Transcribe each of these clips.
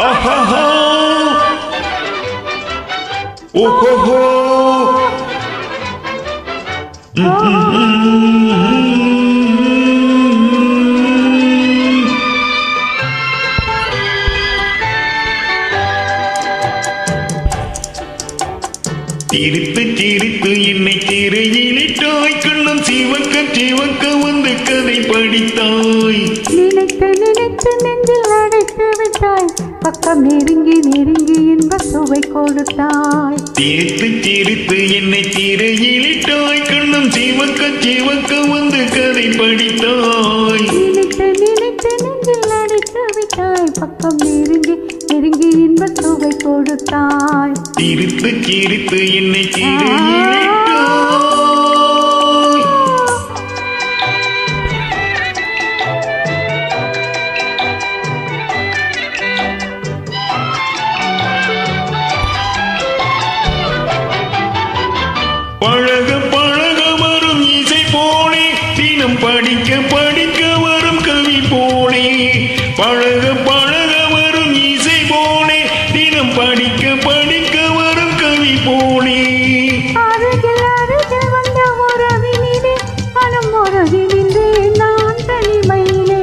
ஆஹா ஓஹோ சிரித்து சிரித்து என்னை திரையிலிட்டாய் கண்ணம் சிவக்க சிவக்க வந்து கதை படித்தாய் நினைத்து நினைத்து நெஞ்சில் அடைத்து விட்டாய் பக்கம் நெருங்கி நெருங்கி இன்ப சுவை கொடுத்தாய் சிரித்து சிரித்து என்னை திரையிலிட்டாய் கண்ணம் சிவக்க சிவக்க வந்து கதை படித்தாய் நினைத்து நினைத்து நெஞ்சில் அடைத்து விட்டாய் பக்கம் நெருங்கி நெருங்கி இன்ப சுவை கொடுத்தாய் சிரித்து சிரித்து என்னை திரையிலிட்டாய் பழக பழக வரும் இசை போலே தினம் படிக்க படிக்க வரும் கவி போலே பழக பழக வரும் இசை போலே தினம் படிக்க படிக்க வரும் கவி போலே அருகில் அருகில் வந்த உறவினிலே மனம் உறவினிலே நான் தனிமையிலே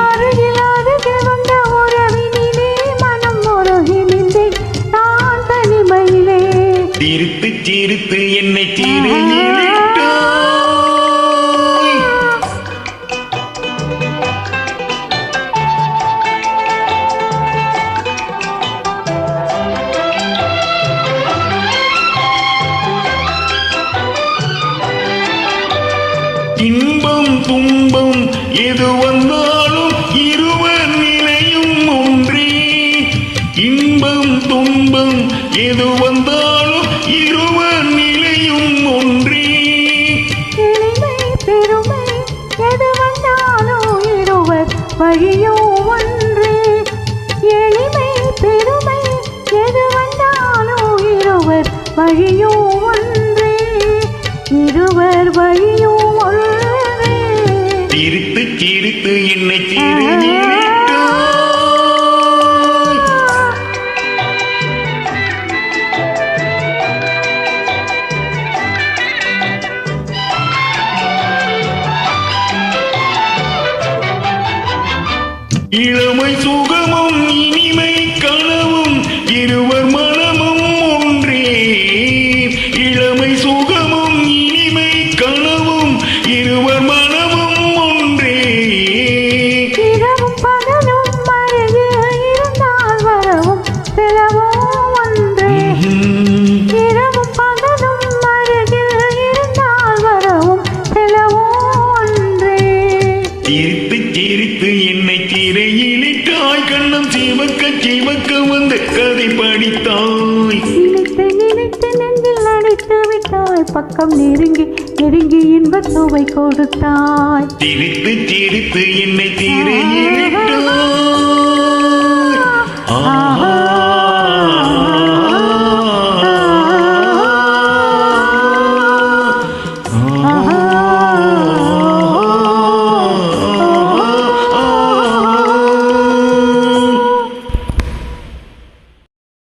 அருகில் அருகில் வந்த உறவினிலே மனம் உறவினிலே நான் தனிமையிலே சிரித்து சிரித்து என்னை திரையிலிட்டாய் இன்பம் துன்பம் எது வந்தாலும் இருவர் நிலையும் ஒன்றே இன்பம் துன்பம் எது வந்தாலும் இருவர் நிலையும் ஒன்றே எளிமை பெருமை எது வந்தாலும் இருவர் வழியோ ஒன்றே எளிமை பெருமை எது வந்தாலும் இருவர் வழியோ ஒன்றே இருவர் வழியோ ஒன்றே சிரித்து சிரித்து என்னை திரையிலிட்டாய் இளமை சுகமும் இனிமை கனவும் இருவர் மனமும் ஒன்றே இளமை சுகமும் இனிமை கனவும் இருவர் மனமும் ஒன்றே இரவும் பகலும் அருகில் இருந்தால் வரவும் செலவும் ஒன்றே இரவும் பகலும் அருகில் இருந்தால் வரவும் செலவும் ஒன்றே சிரித்து சிரித்து என்னை திரையிலிட்டாய் கண்ணம் சிவக்க சிவக்க வந்து கதை படித்தாய் நினைத்து நினைத்து நெஞ்சில் அடைத்து விட்டாய் பக்கம் நெருங்கி நெருங்கி இன்ப சுவை கொடுத்தாய் சிரித்து சிரித்து என்னை திரையிலிட்டாய் ஆஹா